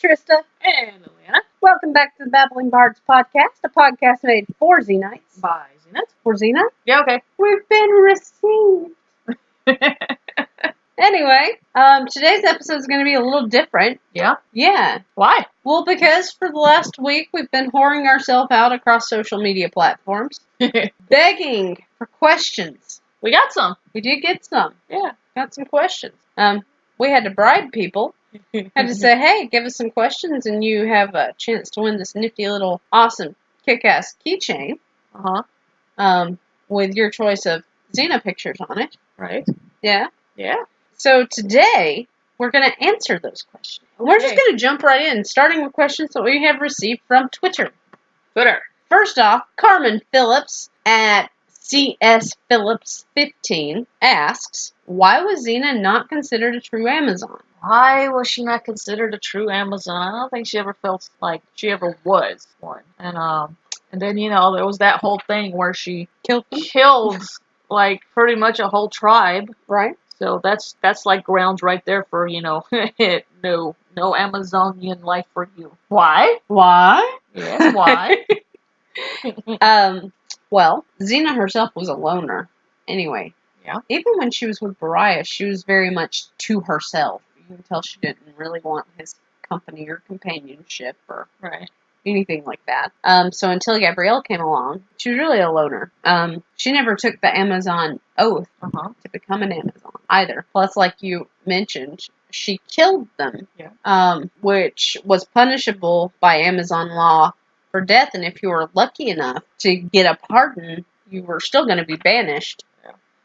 Trista. And Atlanta. Welcome back to the Babbling Bards podcast, a podcast made for Xenites. By Xena. For Xena? Yeah, okay. We've been received. Anyway, today's episode is going to be a little different. Yeah? Yeah. Why? Well, because for the last week, we've been whoring ourselves out across social media platforms, begging for questions. We got some. We did get some. Yeah. Got some questions. We had to bribe people. Had to say, hey, give us some questions and you have a chance to win this nifty little awesome kick-ass keychain. With your choice of Xena pictures on it. Right. Yeah. Yeah. So today, we're going to answer those questions. Okay. We're just going to jump right in, starting with questions that we have received from Twitter. First off, Carmen Phillips at CS Phillips 15 asks, why was Xena not considered a true Amazon? Why was she not considered a true Amazon? I don't think she ever felt like she ever was one. And then, there was that whole thing where she killed like pretty much a whole tribe. Right. So that's like grounds right there for, no Amazonian life for you. Why? Why? Yes, why? Well, Xena herself was a loner. Anyway. Yeah. Even when she was with Bariah, she was very much to herself. You can tell she didn't really want his company or companionship or anything like that. So until Gabrielle came along, she was really a loner. She never took the Amazon oath to become an Amazon either. Plus, like you mentioned, she killed them, which was punishable by Amazon law for death. And if you were lucky enough to get a pardon, you were still going to be banished.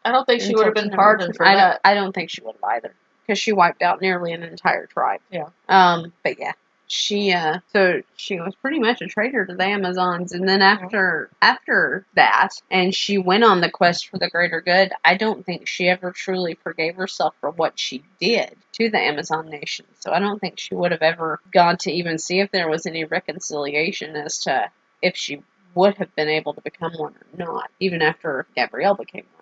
I don't think she would have been pardoned for that. I don't think she would have either, because she wiped out nearly an entire tribe. Yeah. But yeah, she was pretty much a traitor to the Amazons, and then after that, and she went on the quest for the greater good. I don't think she ever truly forgave herself for what she did to the Amazon nation. So I don't think she would have ever gone to even see if there was any reconciliation as to if she would have been able to become one or not, even after Gabrielle became one.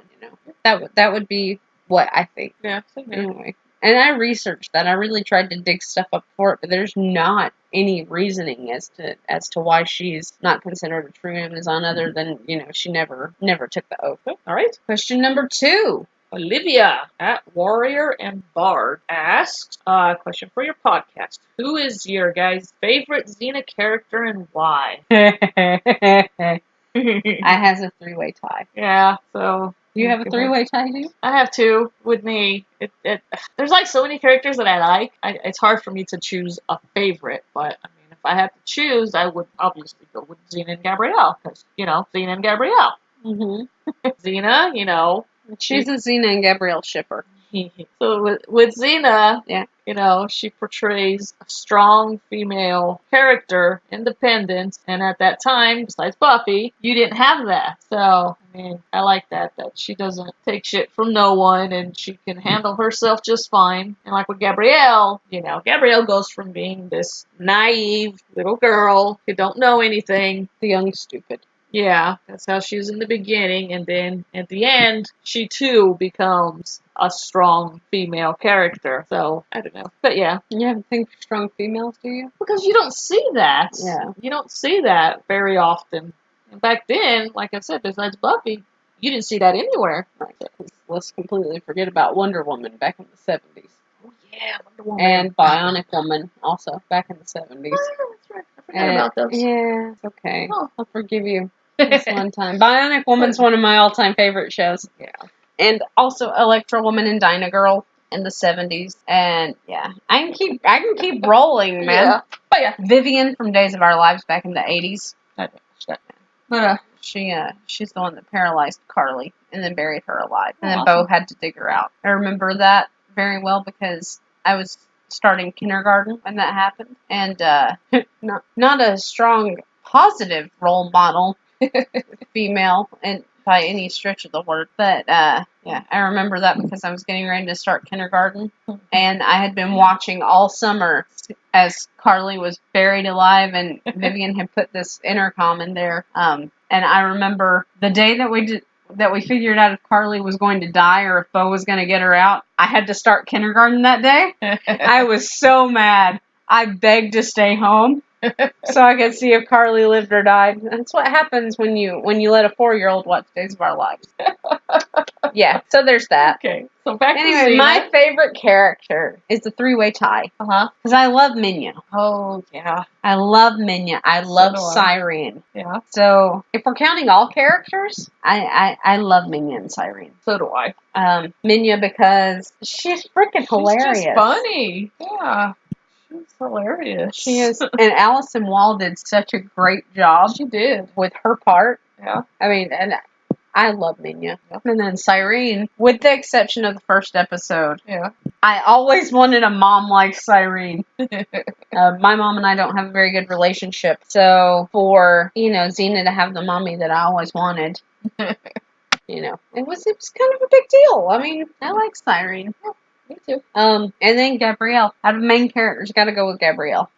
That would be what I think. Yeah. Anyway. And I researched that. I really tried to dig stuff up for it, but there's not any reasoning as to why she's not considered a true Amazon other than, she never took the oath. All right. Question number 2. Olivia at Warrior and Bard asks, question for your podcast. Who is your guys' favorite Xena character and why? I has a 3-way tie. Yeah, so... You have a 3-way tie, too? I have 2 with me. There's like so many characters that I like. It's hard for me to choose a favorite, but I mean, if I had to choose, I would obviously go with Xena and Gabrielle, because, Xena and Gabrielle. Mm-hmm. Xena, she's a Xena and Gabrielle shipper. So with Xena, she portrays a strong female character, independent, and at that time, besides Buffy, you didn't have that. So, I mean, I like that she doesn't take shit from no one, and she can handle herself just fine. And like with Gabrielle, Gabrielle goes from being this naive little girl who don't know anything, the young stupid. Yeah, that's how she was in the beginning, and then at the end, she too becomes a strong female character. So, I don't know. But yeah. You haven't think strong females, do you? Because you don't see that. Yeah. You don't see that very often. And back then, like I said, besides Buffy, you didn't see that anywhere. Right. Let's completely forget about Wonder Woman back in the 70s. Oh, yeah, Wonder Woman. And Bionic Woman, also, back in the 70s. Oh, yeah, that's right. I forgot about those. Yeah, it's okay. Oh. I'll forgive you. This one time. Bionic Woman's one of my all-time favorite shows. Yeah. And also Electra Woman and Dyna Girl in the 70s. And yeah, I can keep rolling, man. Yeah. But yeah. Vivian from Days of Our Lives back in the 80s. I don't watch that. But she's the one that paralyzed Carly and then buried her alive. And then awesome. Bo had to dig her out. I remember that very well because I was starting kindergarten when that happened. And not a strong positive role model female and by any stretch of the word, but I remember that because I was getting ready to start kindergarten and I had been watching all summer as Carly was buried alive and Vivian had put this intercom in there, and I remember the day that we figured out if Carly was going to die or if Bo was going to get her out, I had to start kindergarten that day. I was so mad. I begged to stay home so I could see if Carly lived or died. That's what happens when you let a 4-year-old watch Days of Our Lives. Yeah, so there's that. Okay, so back to Anyway, Xena. my favorite character is the three-way tie. Because I love Minya. Oh, yeah. I love Minya. I love do I. Cyrene. Yeah. So, if we're counting all characters, I love Minya and Cyrene. So do I. Minya because she's freaking hilarious. She's just funny. Yeah. She's hilarious. She is. And Allison Wall did such a great job. She did. With her part. Yeah. I mean, and I love Minya. And then Cyrene, with the exception of the first episode. Yeah. I always wanted a mom like Cyrene. My mom and I don't have a very good relationship. So for, Xena to have the mommy that I always wanted, it was kind of a big deal. I mean, I like Cyrene. Yeah, me too. And then Gabrielle. Out of main characters, gotta go with Gabrielle.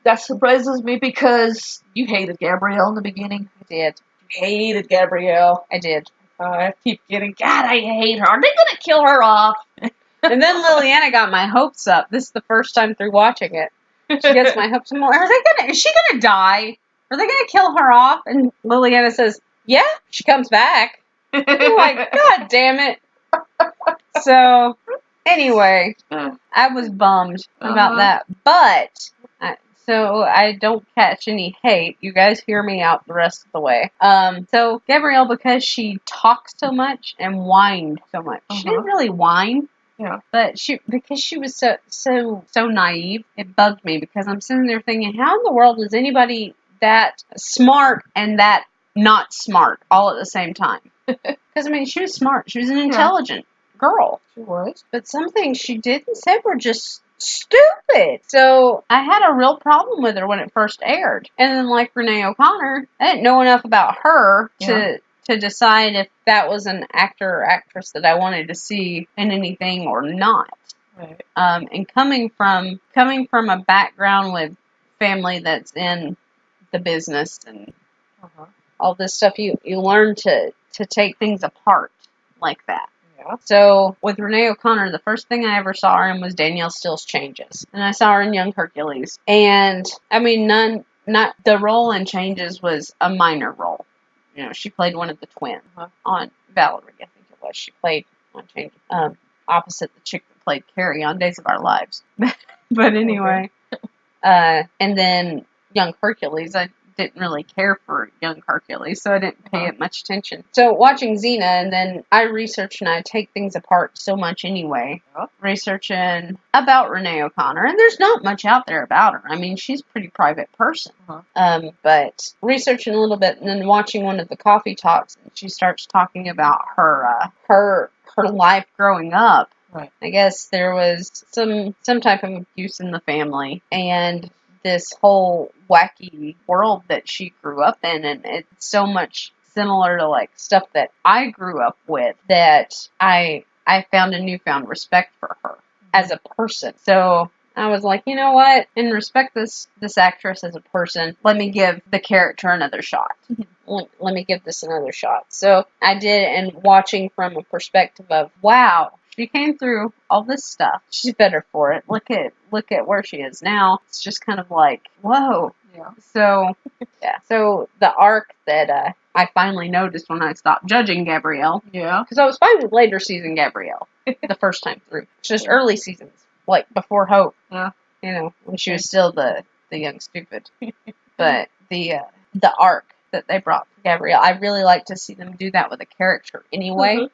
That surprises me because you hated Gabrielle in the beginning. I did. You hated Gabrielle. I did. I keep getting, God, I hate her. Are they gonna kill her off? And then Liliana got my hopes up. This is the first time through watching it. She gets my hopes up. Is she gonna die? Are they gonna kill her off? And Liliana says, yeah, she comes back. I'm like, God damn it. So, anyway, I was bummed about that. But, so I don't catch any hate. You guys hear me out the rest of the way. So, Gabrielle, because she talks so much and whined so much. She didn't really whine. Yeah. But because she was so naive, it bugged me because I'm sitting there thinking, how in the world is anybody that smart and that not smart all at the same time? Because, I mean, she was smart. She was an intelligent girl. She was. But some things she did and said were just stupid. So I had a real problem with her when it first aired. And then, like Renee O'Connor, I didn't know enough about her to decide if that was an actor or actress that I wanted to see in anything or not. Right. And coming from a background with family that's in the business and all this stuff, you learn to take things apart like that. Yeah. So with Renee O'Connor, the first thing I ever saw her in was Danielle Steele's Changes, and I saw her in Young Hercules. And I mean, not the role in Changes was a minor role. She played one of the twins on Valerie, I think it was. She played on Changes, opposite the chick that played Carrie on Days of Our Lives. But anyway, and then Young Hercules, I didn't really care for Young Hercules, so I didn't pay it much attention. So watching Xena, and then I research and I take things apart so much anyway. Researching about Renee O'Connor, and there's not much out there about her. I mean, she's a pretty private person. But researching a little bit and then watching one of the coffee talks, and she starts talking about her life growing up. Right. I guess there was some type of abuse in the family, and this whole wacky world that she grew up in, and it's so much similar to like stuff that I grew up with that I found a newfound respect for her as a person. So I was like, you know what? And respect this actress as a person. Let me give the character another shot. Let me give this another shot. So I did, and watching from a perspective of, wow, she came through all this stuff. She's better for it. Look at where she is now. It's just kind of like, whoa. Yeah. So, yeah. So the arc that I finally noticed when I stopped judging Gabrielle. Yeah. Because I was fine with later season Gabrielle the first time through. It's just early seasons, like before Hope. Yeah. When she was still the young stupid. But the arc that they brought for Gabrielle, I really like to see them do that with a character anyway.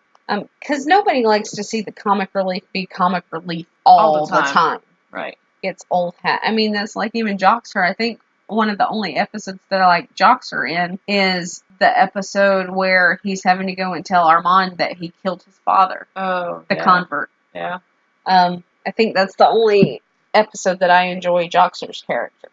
Because nobody likes to see the comic relief be comic relief all the time. Right. It's old hat. I mean, that's like even Joxer. I think one of the only episodes that I like Joxer in is the episode where he's having to go and tell Armand that he killed his father. Oh, the convert. Yeah. I think that's the only episode that I enjoy Joxer's character.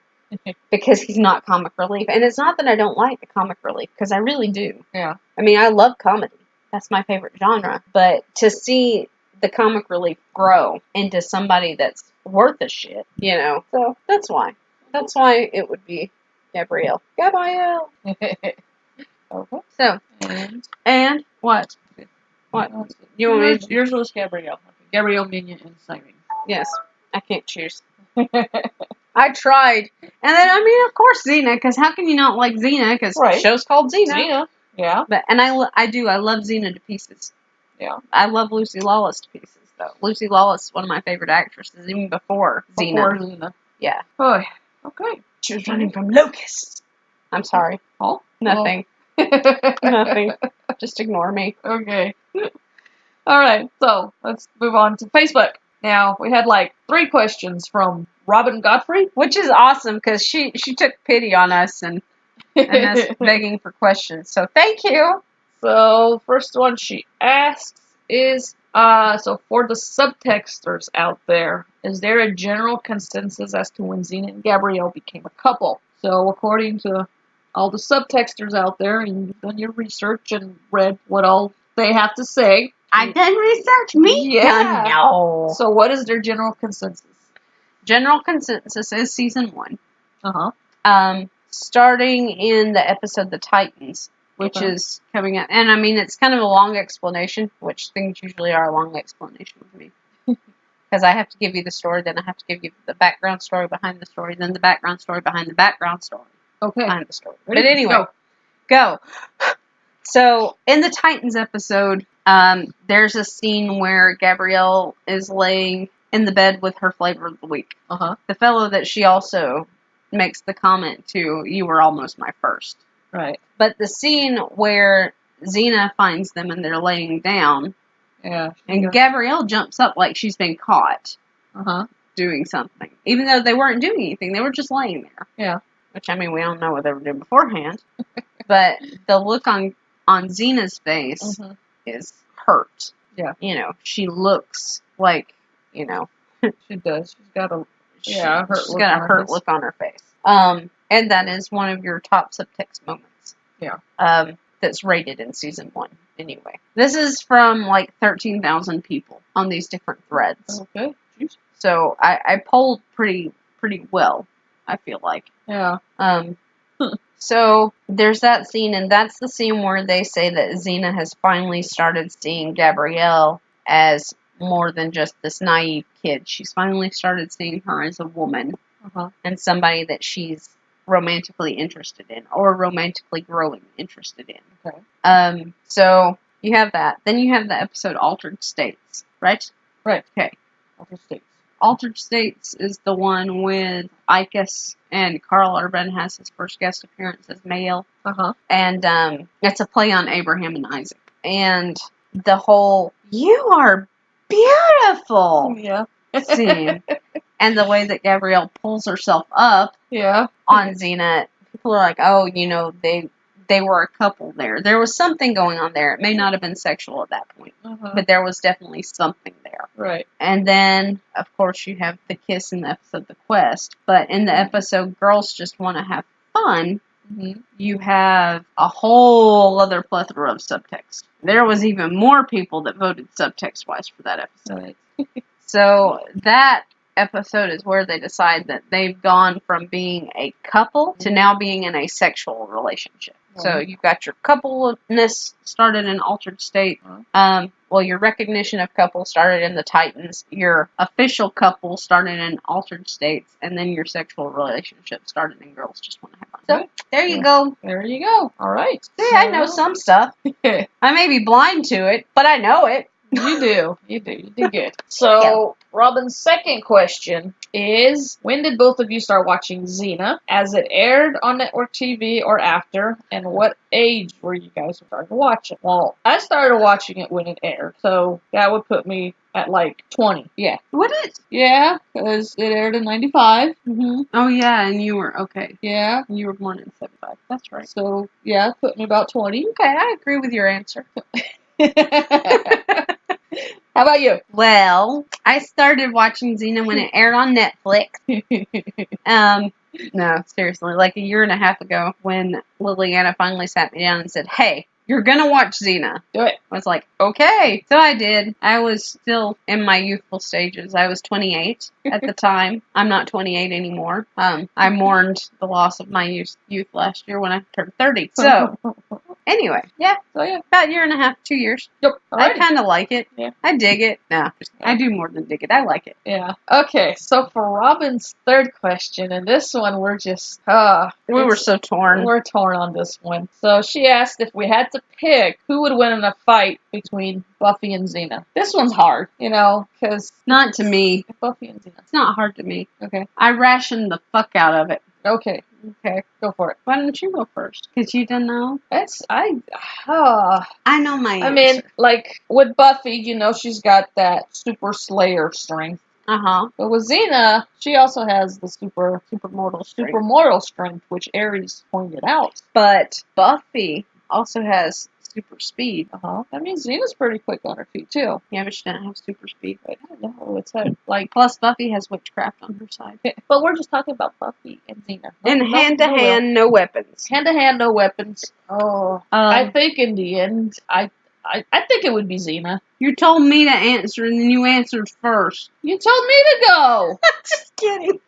Because he's not comic relief. And it's not that I don't like the comic relief, because I really do. Yeah. I mean, I love comedy. That's my favorite genre. But to see the comic relief grow into somebody that's worth a shit, So that's why. That's why it would be Gabrielle. Gabrielle! Okay. So, and what? What? You want me to... Yours was Gabrielle. Okay. Gabrielle, Minya, and Cyrene. Yes. I can't choose. I tried. And then, I mean, of course, Xena, because how can you not like Xena? Because the show's called Xena. Xena. Yeah. But, and I love Xena to pieces. Yeah. I love Lucy Lawless to pieces, though. Lucy Lawless is one of my favorite actresses, even before Xena. Yeah. Oh, okay. She was running from locusts. I'm sorry. Oh? Nothing. Well. Nothing. Just ignore me. Okay. Alright, so let's move on to Facebook. Now, we had like 3 questions from Robin Godfrey. Which is awesome, because she took pity on us and us begging for questions. So thank you. So, first one she asks is, so for the subtexters out there, is there a general consensus as to when Xena and Gabrielle became a couple? So, according to all the subtexters out there, and you've done your research and read what all they have to say. I done research? Me? Yeah. No. So, what is their general consensus? General consensus is season 1. Uh-huh. Starting in the episode The Titans, which is coming out. And I mean, it's kind of a long explanation, which things usually are a long explanation with me. Because I have to give you the story, then I have to give you the background story behind the story, then the background story behind the background story. Okay. Behind the story. Ready? But anyway, go. So, in the Titans episode, there's a scene where Gabrielle is laying in the bed with her flavor of the week. Uh-huh. The fellow that she also makes the comment to, you were almost my first. Right. But the scene where Xena finds them and they're laying down, and Gabrielle jumps up like she's been caught doing something. Even though they weren't doing anything, they were just laying there. Yeah. Which, I mean, we don't know what they were doing beforehand. But the look on Xena's face is hurt. Yeah. You know, she looks like, you know. She does. She's got a she's got a hurt look on her face. And that is one of your top subtext moments. Yeah. That's rated in season 1, anyway. This is from, like, 13,000 people on these different threads. Okay. Jeez. So, I polled pretty well, I feel like. Yeah. So, there's that scene, and that's the scene where they say that Xena has finally started seeing Gabrielle as more than just this naive kid. She's finally started seeing her as a woman and somebody that she's romantically interested in, or romantically growing interested in. Okay. So, you have that. Then you have the episode Altered States, right? Right. Okay. Altered States. Altered States is the one with Icus, and Carl Urban has his first guest appearance as male. And it's a play on Abraham and Isaac. And the whole, you are beautiful scene. And the way that Gabrielle pulls herself up on Xena, people are like, oh, you know, they were a couple there. There was something going on there. It may not have been sexual at that point, but there was definitely something there. Right. And then, of course, you have the kiss in the episode The Quest. But in the episode Girls Just Want to Have Fun, you have a whole other plethora of subtext. There was even more people that voted subtext-wise for that episode. Right. So that episode is where they decide that they've gone from being a couple to now being in a sexual relationship. So you've got your coupleness started in Altered State. Well, your recognition of couple started in the Titans. Your official couple started in Altered States. And then your sexual relationship started in Girls Just Want to Have Fun. So there you go. There you go. All right. See, I know some stuff. I may be blind to it, but I know it. You do. You do good. So, Robin's second question is, when did both of you start watching Xena? As it aired on network TV or after? And what age were you guys starting to watch it? Well, I started watching it when it aired. So, that would put me at like 20. Yeah. Would it? Yeah, because it aired in 95. Oh, yeah, and you were, okay. Yeah. You were born in 75. That's right. So, yeah, put me about 20. Okay, I agree with your answer. How about you? Well, I started watching Xena when it aired on Netflix. No, seriously, like a year and a half ago when Liliana finally sat me down and said, hey, you're gonna watch Xena. Do it. I was like, okay. So I did. I was still in my youthful stages. I was 28 at the time. I'm not 28 anymore. I mourned the loss of my youth last year when I turned 30. So, Anyway, So yeah. about a year and a half, 2 years. Yep. I Alright. kind of like it. Yeah. I dig it. Nah, I do more than dig it. I like it. Yeah. Okay, so for Robin's third question, and this one we're just We were so torn. We're torn on this one. So she asked if we had to pick who would win in a fight between Buffy and Xena. This one's hard, because Not to me. Buffy and Xena. It's not hard to me. Okay. I rationed the fuck out of it. Okay, go for it. Why don't you go first? Because you don't know. I know my answer. I mean, like, with Buffy, she's got that super slayer strength. But with Xena, she also has the super mortal strength, which Ares pointed out. But Buffy also has super speed. That means Xena's pretty quick on her feet, too. Yeah, but she doesn't have super speed. I don't know. It's like, plus Buffy has witchcraft on her side. But we're just talking about Buffy and Xena. And hand-to-hand, no weapons. Hand-to-hand, no weapons. Oh. I think in the end, I think it would be Xena. You told me to answer, and then you answered first. You told me to go. Just kidding.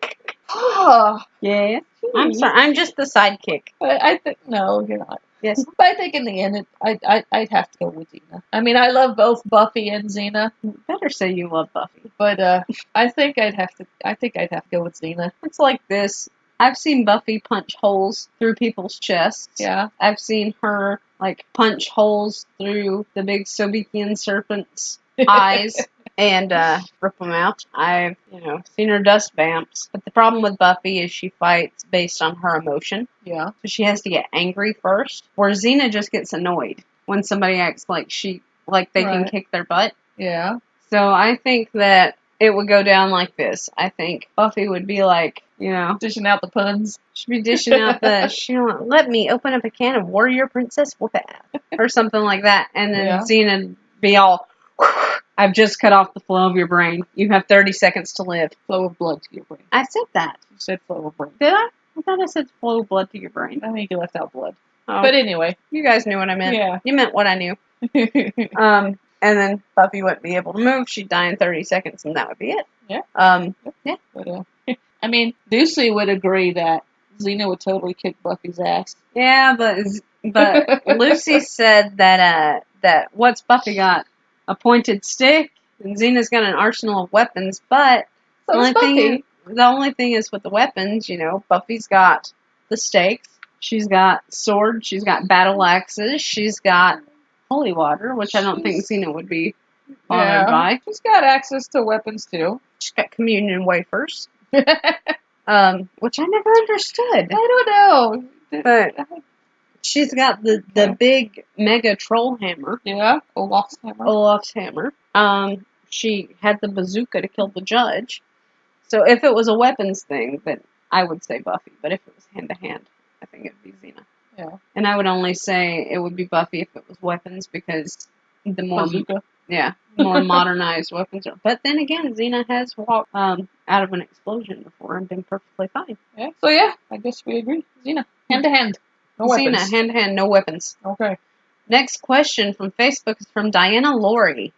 Oh. Yeah. I'm sorry. I'm just the sidekick. I think no, you're not. Yes. But I think in the end, I'd have to go with Xena. I mean, I love both Buffy and Xena. You better say you love Buffy. But I think I'd have to go with Xena. It's like this. I've seen Buffy punch holes through people's chests. Yeah. I've seen her punch holes through the big Sobekian serpent's eyes and rip them out. I've seen her dust vamps. But the problem with Buffy is she fights based on her emotion. Yeah. So she has to get angry first. Where Xena just gets annoyed when somebody acts like they can kick their butt. Yeah. So I think that it would go down like this. I think Buffy would be like, dishing out the puns. She'd be dishing out let me open up a can of Warrior Princess Whoop-Ass. Or something like that. And then Xena'd be all, I've just cut off the flow of your brain. You have 30 seconds to live. Flow of blood to your brain. I said that. You said flow of brain. Did I? I thought I said flow of blood to your brain. I think you left out blood. Oh. But anyway. You guys knew what I meant. Yeah. You meant what I knew. And then Buffy wouldn't be able to move. She'd die in 30 seconds, and that would be it. Yeah. Yeah. But, I mean, Lucy would agree that Xena would totally kick Buffy's ass. Yeah, but Lucy said that what's Buffy got? A pointed stick, and Xena's got an arsenal of weapons, but the only thing is with the weapons, Buffy's got the stakes, she's got swords, she's got battle axes, she's got holy water, which I don't think Xena would be bothered by. She's got access to weapons, too. She's got communion wafers. Which I never understood. I don't know. But she's got the big mega troll hammer. Yeah, Olaf's hammer. She had the bazooka to kill the judge. So if it was a weapons thing, then I would say Buffy. But if it was hand-to-hand, I think it would be Xena. Yeah. And I would only say it would be Buffy if it was weapons, because the more bazooka. Yeah, more modernized weapons are. But then again, Xena has walked out of an explosion before and been perfectly fine. Yeah. So yeah, I guess we agree. Xena, hand to hand, no weapons. Xena, hand to hand, no weapons. Okay. Next question from Facebook is from Diana Laurie.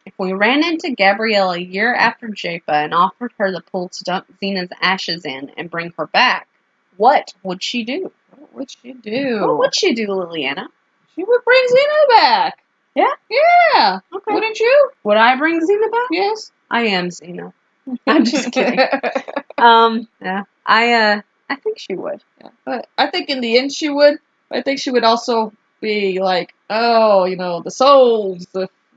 If we ran into Gabrielle a year after Japa and offered her the pool to dump Xena's ashes in and bring her back, what would she do? What would she do? What would she do, Liliana? She would bring Xena back. Yeah? Yeah. Okay. Wouldn't you? Would I bring Xena back? Yes. I am Xena. I'm just kidding. Yeah. I think she would. Yeah. But I think in the end she would. I think she would also be like, oh, the souls,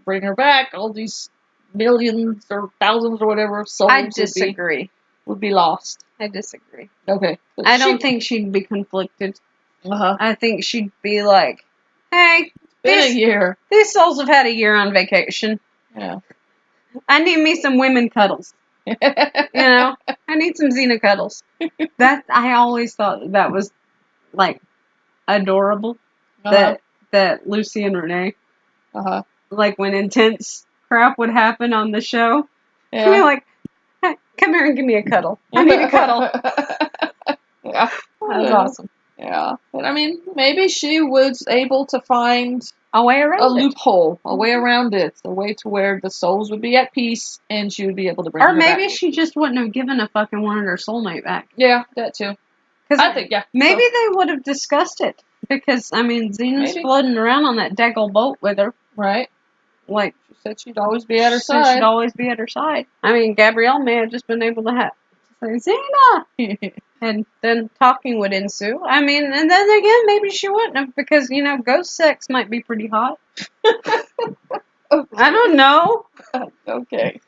bring her back, all these millions or thousands or whatever of souls I disagree. Would be lost. I disagree. Okay. But I don't think she'd be conflicted. Uh-huh. I think she'd be like, hey, been a year. These souls have had a year on vacation. Yeah. I need me some women cuddles. I need some Xena cuddles. I always thought that was, adorable. Uh-huh. That Lucy and Renee, when intense crap would happen on the show, she'd be like, hey, come here and give me a cuddle. I need a cuddle. Yeah. That was awesome. Yeah. But, maybe she was able to find a way around a loophole, a way around it, a way to where the souls would be at peace and she would be able to bring her back. Or maybe she just wouldn't have given a fucking wanted her soulmate back. Yeah, that too. I think, yeah. Maybe they would have discussed it. Because, I mean, Xena's Maybe. floating around on that daggone boat with her. Right. Like, She said she'd always be at her said side. she'd always be at her side. I mean, Gabrielle may have just been able to say, Xena! And then talking would ensue. I mean, and then again, maybe she wouldn't have, because, you know, ghost sex might be pretty hot. I don't know. Okay.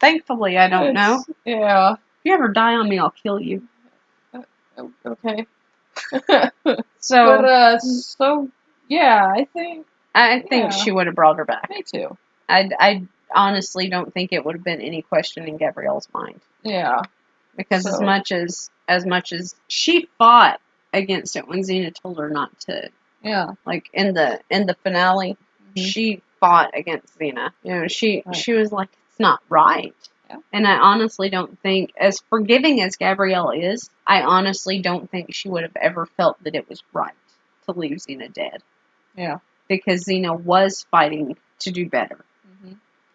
Thankfully, I don't know. Yeah. If you ever die on me, I'll kill you. Okay. So, But, yeah, I think she would have brought her back. me too. I honestly don't think it would have been any question in Gabrielle's mind. Yeah. Because as much as she fought against it when Xena told her not to. Yeah. Like in the finale, she fought against Xena. You know, she was like, it's not right. Yeah. And I honestly don't think, as forgiving as Gabrielle is, I honestly don't think she would have ever felt that it was right to leave Xena dead. Yeah. Because Xena was fighting to do better. Mm-hmm.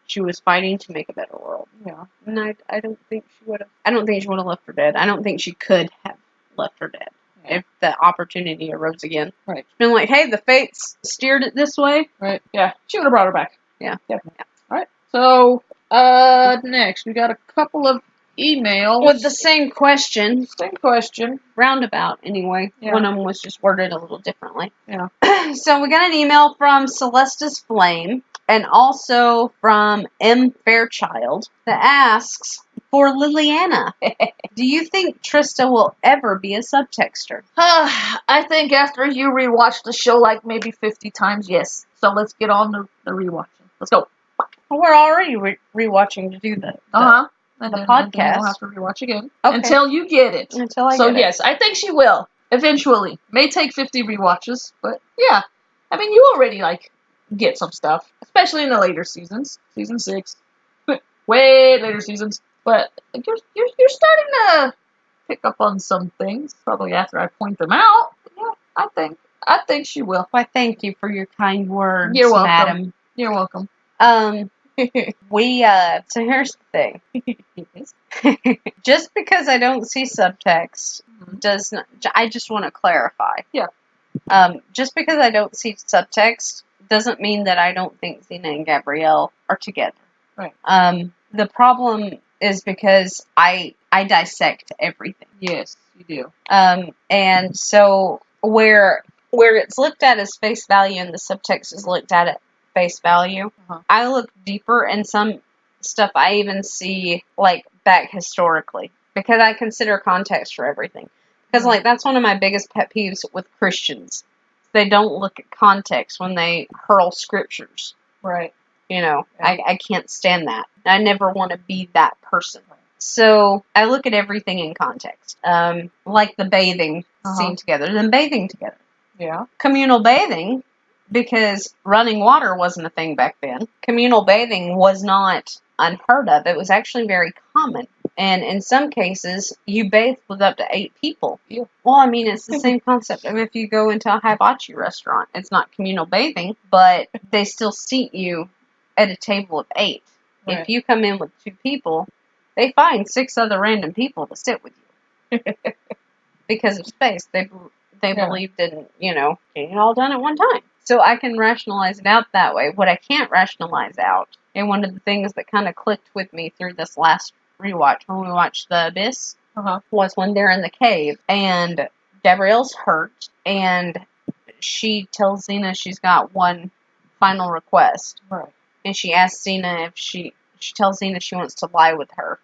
She was fighting to make a better world. Yeah. And I don't think she would have. I don't think she would have left her dead. I don't think she could have left her dead if the opportunity arose again. Right. It's been like, hey, the fates steered it this way. Right. Yeah. She would have brought her back. Yeah. Definitely. Yeah. All right. So, next we got a couple of emails With the same question. Same question. Roundabout, anyway. Yeah. One of them was just worded a little differently. Yeah. So we got an email from Celestis Flame and also from M. Fairchild that asks, for Liliana, do you think Trista will ever be a subtexter? I think after you rewatch the show like maybe 50 times, yes. So let's get on the rewatching. Let's go. Well, we're already rewatching to do the And the then podcast. we'll have to rewatch again. Okay. Until you get it. Until I So get it. yes, I think she will. Eventually. May take 50 rewatches, but yeah. I mean, you already get some stuff. Especially in the later seasons. Season 6. Way later seasons. But you're starting to pick up on some things. Probably after I point them out. But yeah, I think she will. Why, thank you for your kind words, You're welcome. madam. You're welcome. So here's the thing. Just because I don't see subtext does not, I just want to clarify. Yeah. Just because I don't see subtext doesn't mean that I don't think Xena and Gabrielle are together. Right. The problem is because I dissect everything. Yes, you do. And so where it's looked at as face value and the subtext is looked at face value, I look deeper, and some stuff I even see back historically, because I consider context for everything. Because that's one of my biggest pet peeves with Christians. They don't look at context when they hurl scriptures. Right. You know, I can't stand that. I never want to be that person. So I look at everything in context. Like the bathing scene together, them bathing together. Yeah. Communal bathing, because running water wasn't a thing back then. Communal bathing was not unheard of. It was actually very common. And in some cases, you bathe with up to 8 people. Yeah. Well, I mean, it's the same concept of if you go into a hibachi restaurant. It's not communal bathing, but they still seat you at a table of 8. Right. If you come in with 2 people, they find 6 other random people to sit with you. Because of space. They believed in, getting it all done at one time. So I can rationalize it out that way. What I can't rationalize out, and one of the things that kind of clicked with me through this last rewatch when we watched The Abyss, was when they're in the cave, and Gabrielle's hurt, and she tells Xena she's got one final request. Right. And she asks Xena if she tells Xena she wants to lie with her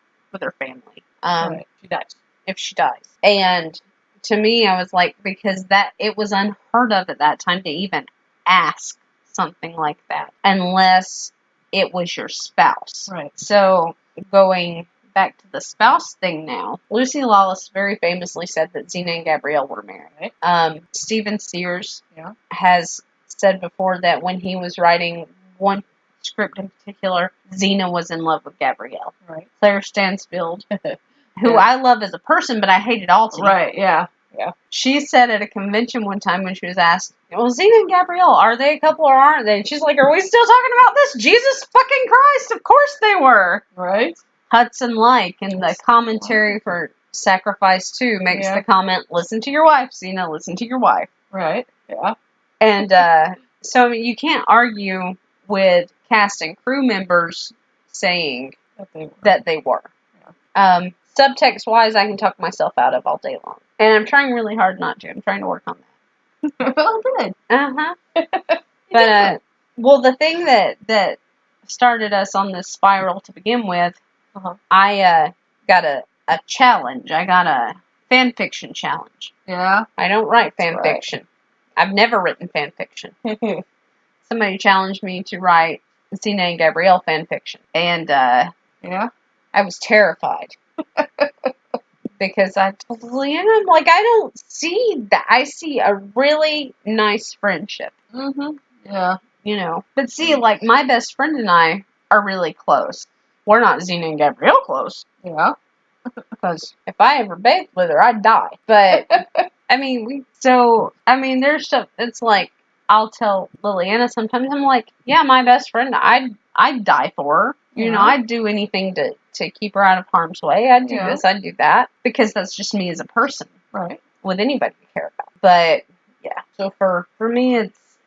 family. She dies. If she dies. And to me, I was like, because it was unheard of at that time to even ask something like that, unless it was your spouse. Right. So, going back to the spouse thing now, Lucy Lawless very famously said that Xena and Gabrielle were married. Stephen Sears has said before that when he was writing one script in particular, Xena was in love with Gabrielle. Right. Claire Stansfield, who I love as a person, but I hated Altie. Right, yeah. Yeah. She said at a convention one time when she was asked, well, Xena and Gabrielle, are they a couple or aren't they? And she's like, are we still talking about this? Jesus fucking Christ, of course they were. Right. Hudson Like in the commentary for Sacrifice 2 makes the comment, listen to your wife, Xena, listen to your wife. Right. Yeah. And so I mean, you can't argue with cast and crew members saying that they were. Yeah. Subtext wise, I can talk myself out of all day long, and I'm trying really hard not to. I'm trying to work on that. Well, good. But well, the thing that started us on this spiral to begin with, I got a challenge. I got a fan fiction challenge. Yeah. I don't write fan fiction. I've never written fan fiction. Somebody challenged me to write Xena and Gabrielle fan fiction, and yeah, I was terrified. Because I told Leanna, I'm like, I don't see that. I see a really nice friendship. Yeah. You know. But see, like, my best friend and I are really close. We're not Xena and Gabrielle close. Yeah. Because if I ever bathed with her, I'd die. But, I mean, there's stuff that's like, I'll tell Liliana sometimes, I'm like, yeah, my best friend, I'd die for her. You know, I'd do anything to keep her out of harm's way. I'd do this, I'd do that. Because that's just me as a person. Right. With anybody you care about. But, yeah. So for me,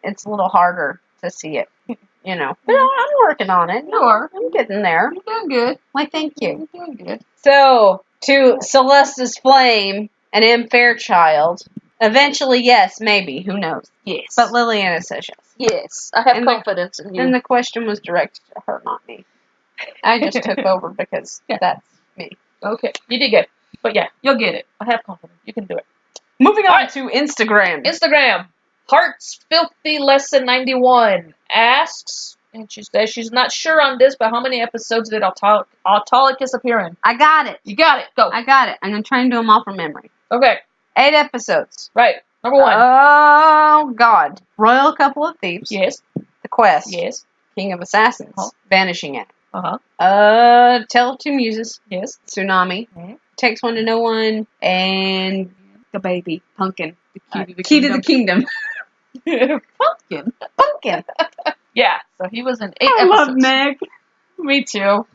it's a little harder to see it. You know. But I'm working on it. I'm getting there. You're doing good. Why, thank you. You're doing good. So, to Celesta's Flame and M. Fairchild, eventually, yes, maybe. Who knows? Yes. But Liliana says yes. Yes. I have confidence in you. And the question was directed to her, not me. I just took over because that's me. Okay. You did good. But yeah, you'll get it. I have confidence. You can do it. Moving on to Instagram. Instagram. Heart's Filthy Lesson 91 asks, and she says she's not sure on this, but how many episodes did Autolycus appear in? I got it. You got it. Go. I got it. I'm going to try and do them all from memory. Okay. 8 episodes. Right. Number 1. Oh, God. Royal Couple of Thieves. Yes. The Quest. Yes. King of Assassins. Vanishing Act. Tale of Two Muses. Yes. Tsunami. Takes One to Know One. And the baby. Pumpkin. The Key to the Kingdom. Pumpkin. Yeah. So he was in 8 episodes. I love Meg. Me too.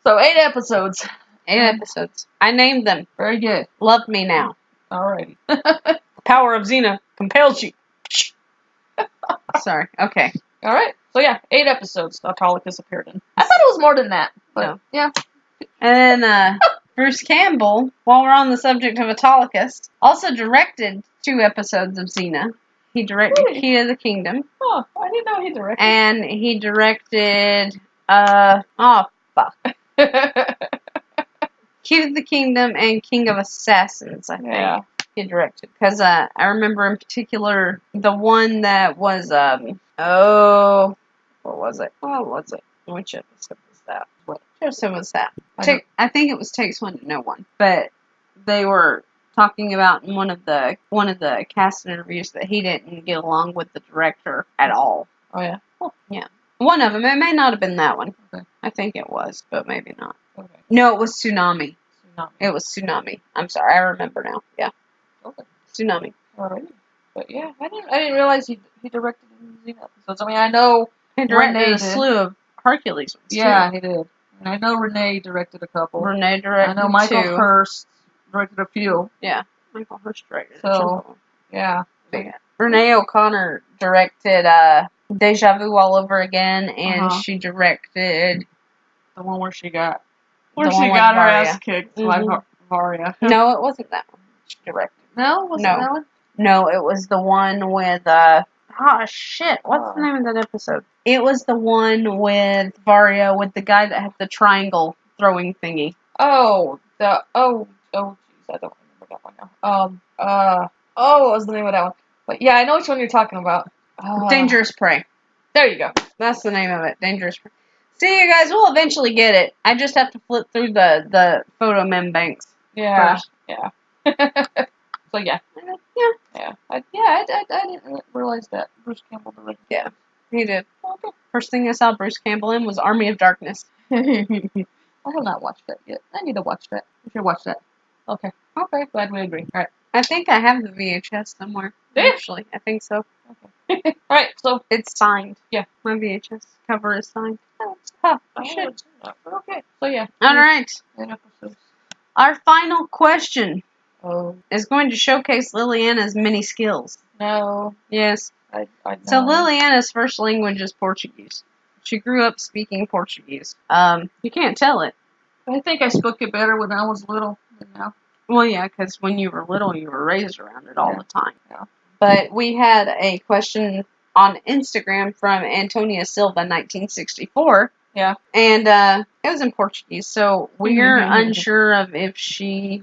So 8 episodes. 8 episodes. I named them. Very good. Love me now. Alrighty. The power of Xena compels you. Sorry. Okay. Alright. So yeah, 8 episodes Autolycus appeared in. I thought it was more than that. But no. Yeah. And then Bruce Campbell, while we're on the subject of Autolycus, also directed 2 episodes of Xena. He directed Key to the Kingdom. Oh, I didn't know he directed. And he directed, oh, fuck. Key to the Kingdom and King of Assassins, I think. Yeah. He directed. Because I remember in particular the one that was, what was it? Which episode was that? What episode was that? I think it was Takes One to Know One. But they were talking about in one of the cast interviews that he didn't get along with the director at all. Oh, yeah? Oh, yeah. One of them. It may not have been that one. Okay. I think it was, but maybe not. Okay. No, it was Tsunami. It was Tsunami. I'm sorry. I remember now. Yeah. Okay. Tsunami. Alright. But yeah, I didn't realize he directed the Xena episodes. I mean, I know he directed a slew of Hercules ones, yeah, too. He did. And I know Renee directed a couple. Renee directed 2. I know Michael Hurst directed a few. Yeah. Michael Hurst directed So, yeah. Renee O'Connor directed Deja Vu All Over Again, and she directed the one where she got her ass kicked by Varia. No, it wasn't that one. She directed. No, wasn't that one? No, it was the one with shit. What's the name of that episode? It was the one with Varia with the guy that had the triangle throwing thingy. Oh, jeez, I don't remember that one now. What was the name of that one? But yeah, I know which one you're talking about. Dangerous Prey. There you go. That's the name of it. Dangerous Prey. See, you guys, we'll eventually get it. I just have to flip through the photo mem banks. Yeah. First. Yeah. So yeah. I didn't realize that Bruce Campbell directed. Yeah, he did. Okay. First thing I saw Bruce Campbell in was Army of Darkness. I have not watched that yet. I need to watch that. We should watch that. Okay. Glad we agree. All right. I think I have the VHS somewhere. Yeah. Actually, I think so. Okay. All right. So it's signed. Yeah. My VHS cover is signed. I should. Okay. So yeah. All right. Episodes. Our final question is going to showcase Liliana's many skills. No. Yes. I So know. Liliana's first language is Portuguese. She grew up speaking Portuguese. You can't tell it. I think I spoke it better when I was little than now. Well, yeah, because when you were little, you were raised around it all Yeah. the time. Yeah. But we had a question on Instagram from Antonia Silva, 1964. Yeah. And it was in Portuguese, so we're unsure of if she,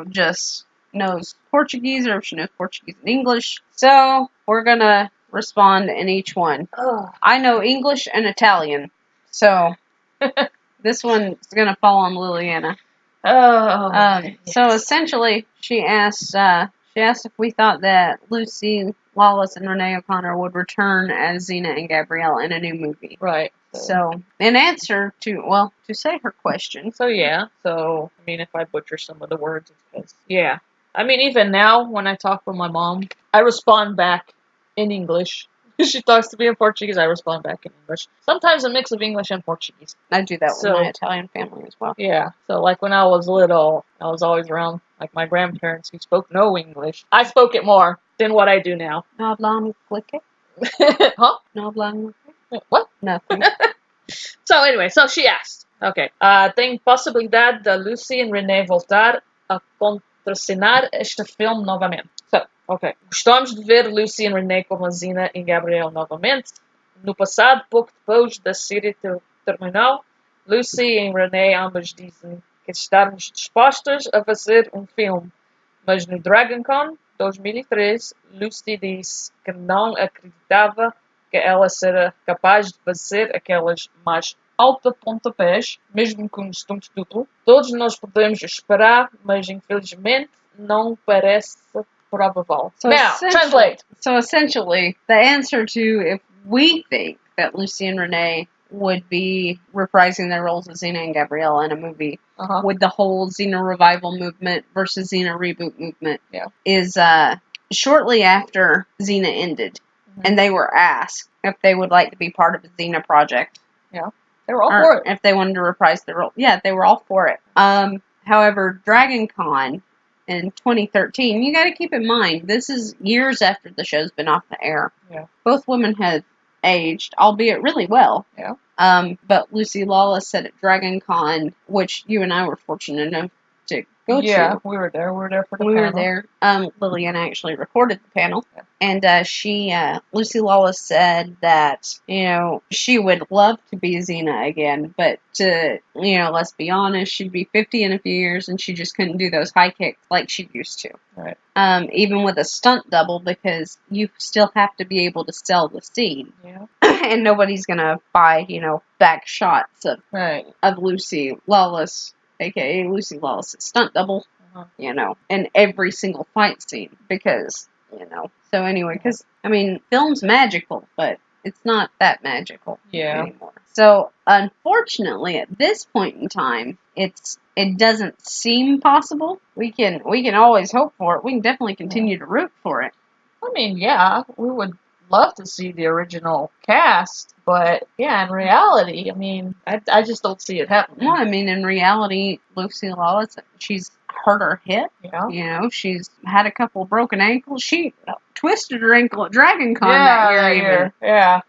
just knows Portuguese or if she knows Portuguese and English. So we're going to respond in each one. Oh. I know English and Italian, so this one's going to fall on Liliana. Oh. Yes. So essentially, she asked if we thought that Lucy Lawless and Renee O'Connor would return as Xena and Gabrielle in a new movie. Right. So in answer to say her question. So yeah. So I mean, if I butcher some of the words, it's because yeah. I mean, even now when I talk with my mom, I respond back in English. She talks to me in Portuguese, I respond back in English. Sometimes a mix of English and Portuguese. I do that with my Italian family as well. Yeah. So like when I was little, I was always around like my grandparents who spoke no English. I spoke it more than what I do now. No hablamos clique? Huh? No hablamos clique? What? Nothing. So anyway, so she asked. Okay. Tem possibilidade da Lucy e Renee voltar a contracenar este filme novamente. So, ok. Gostamos de ver Lucy e Renee como a Xena e Gabrielle novamente. No passado, pouco depois da série terminou, Lucy e Renee ambas dizem que estamos dispostas a fazer um filme. Mas no DragonCon 2003, Lucy disse que não acreditava que ela seria capaz de fazer aquelas mais alta pontapés, mesmo com um stunt duplo. Todos nós podemos esperar, mas infelizmente não parece probable. So Now, translate. So essentially, the answer to if we think that Lucy and Renee would be reprising their roles as Xena and Gabrielle in a movie with the whole Xena revival movement versus Xena reboot movement is shortly after Xena ended, and they were asked if they would like to be part of the Xena project. Yeah. They were all for it. If they wanted to reprise their role. Yeah, they were all for it. However, DragonCon in 2013, you got to keep in mind, this is years after the show's been off the air. Yeah. Both women have aged, albeit really well. Yeah. But Lucy Lawless said at DragonCon, which you and I were fortunate enough to go to. Yeah, we were there. We were there for the panel. We were there. Lillian actually recorded the panel. Yeah. And Lucy Lawless said that, she would love to be Xena again, but let's be honest, she'd be 50 in a few years and she just couldn't do those high kicks like she used to. Right. Even with a stunt double, because you still have to be able to sell the scene. Yeah. And nobody's gonna buy, back shots of Lucy Lawless, aka Lucy Lawless' stunt double, in every single fight scene, because, so anyway, because, film's magical, but it's not that magical anymore. So, unfortunately, at this point in time, it doesn't seem possible. We can always hope for it. We can definitely continue to root for it. Yeah, we would love to see the original cast, but yeah, in reality, I just don't see it happening. Well, in reality, Lucy Lawless, she's hurt her hip. Yeah. She's had a couple of broken ankles. She twisted her ankle at DragonCon that year. Yeah.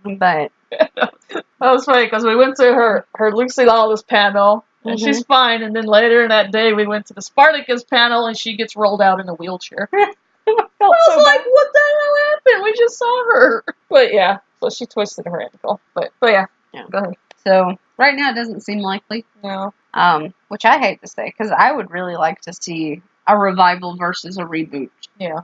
But that was funny because we went to her Lucy Lawless panel and she's fine, and then later in that day we went to the Spartacus panel and she gets rolled out in a wheelchair. I was like, what the hell happened? We just saw her. But yeah, so she twisted her ankle. But yeah. Go ahead. So right now it doesn't seem likely. No. Which I hate to say, because I would really like to see a revival versus a reboot. Yeah.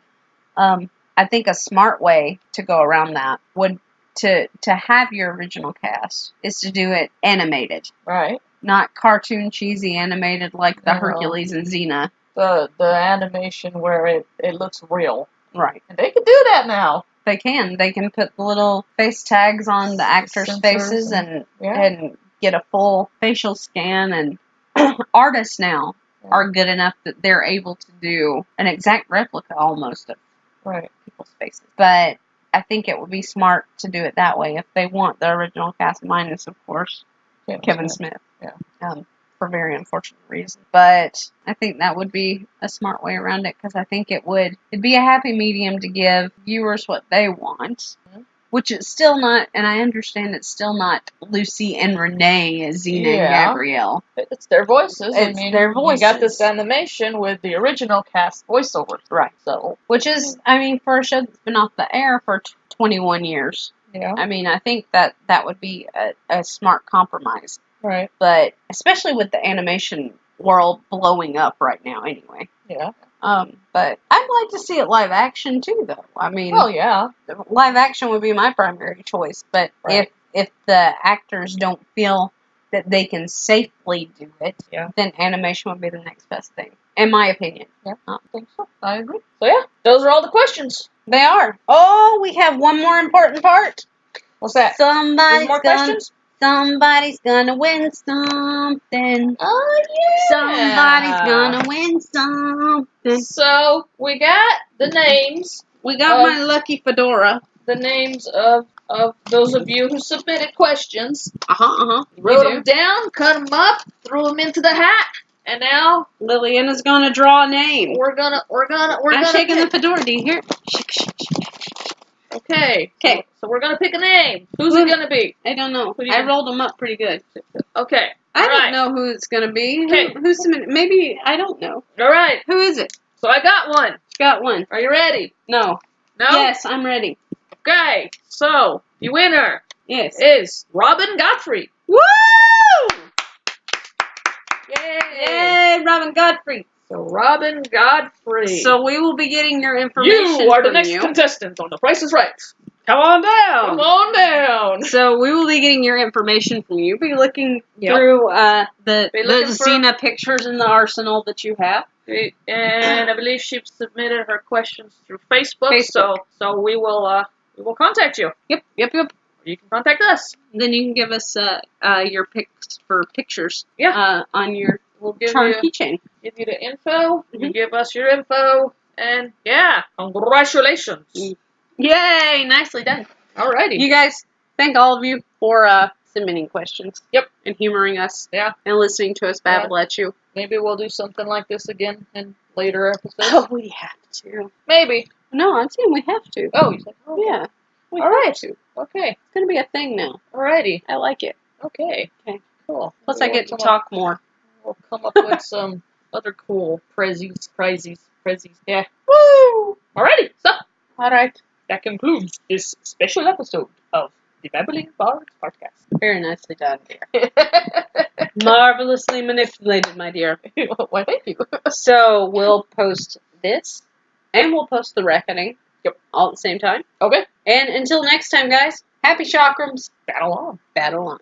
I think a smart way to go around that would to have your original cast is to do it animated. Right. Not cartoon cheesy animated like the Hercules and Xena. The animation where it looks real. Right. And they can do that now. They can. They can put the little face tags on the actors' faces and get a full facial scan. And artists now are good enough that they're able to do an exact replica almost of people's faces. But I think it would be smart to do it that way if they want the original cast, minus, of course, Kevin Smith. Yeah. for very unfortunate reasons. But I think that would be a smart way around it, because I think it'd be a happy medium to give viewers what they want. Which is still not, and I understand it's still not Lucy and Renee as Xena and Gabrielle. It's their voices. It's their voices. You got this animation with the original cast voiceovers. Right. So, which is, I mean, for a show that's been off the air for 21 years. Yeah. I mean, I think that would be a smart compromise. Right. But especially with the animation world blowing up right now anyway. Yeah. But I'd like to see it live action too, though. I mean, oh yeah, live action would be my primary choice. But if the actors don't feel that they can safely do it, then animation would be the next best thing, in my opinion. Yeah, I think so. I agree. So yeah, those are all the questions. They are. Oh, we have one more important part. What's that? Somebody's gonna win something. Oh, yeah. Somebody's gonna win something. So, we got the names. We got my lucky fedora. The names of those of you who submitted questions. Wrote them down, cut them up, threw them into the hat, and now Liliana's gonna draw a name. We're gonna I'm shaking the fedora. Do you hear it? Okay. So we're gonna pick a name. Who's it gonna be? I don't know. I rolled them up pretty good. Okay. I don't know who it's gonna be. Okay. Who's maybe I don't know. All right. Who is it? So I got one. Got one. Are you ready? No. No. Yes, I'm ready. Okay. So the winner. Yes. Is Robin Godfrey. Woo! Yay! Yay, Robin Godfrey. So Robin Godfrey. So we will be getting your information. You are the next contestant on The Price is Right. Come on down. Come on down. So we will be getting your information from you. Be looking through the Xena pictures in the arsenal that you have. And I believe she submitted her questions through Facebook. So we will contact you. Yep. You can contact us. Then you can give us your pics for pictures. Yeah. On your we'll give charm keychain. Give you the info. You give us your info, and congratulations. Yay! Nicely done. Alrighty. You guys, thank all of you for submitting questions. Yep. And humoring us. Yeah. And listening to us babble at you. Maybe we'll do something like this again in later episodes. Oh, we have to. Maybe. No, I'm saying we have to. Oh, you said yeah. We have to. Okay. It's going to be a thing now. Alrighty. I like it. Okay. Cool. Plus I get to talk more. We'll come up with some other cool prizes. Yeah. Woo! Alrighty. So. Alright. That concludes this special episode of the Babbling Bards podcast. Very nicely done, dear. Marvelously manipulated, my dear. Why, thank you. So, we'll post this, and we'll post the reckoning. Yep. All at the same time. Okay. And until next time, guys, happy Chakrams. Battle on. Battle on.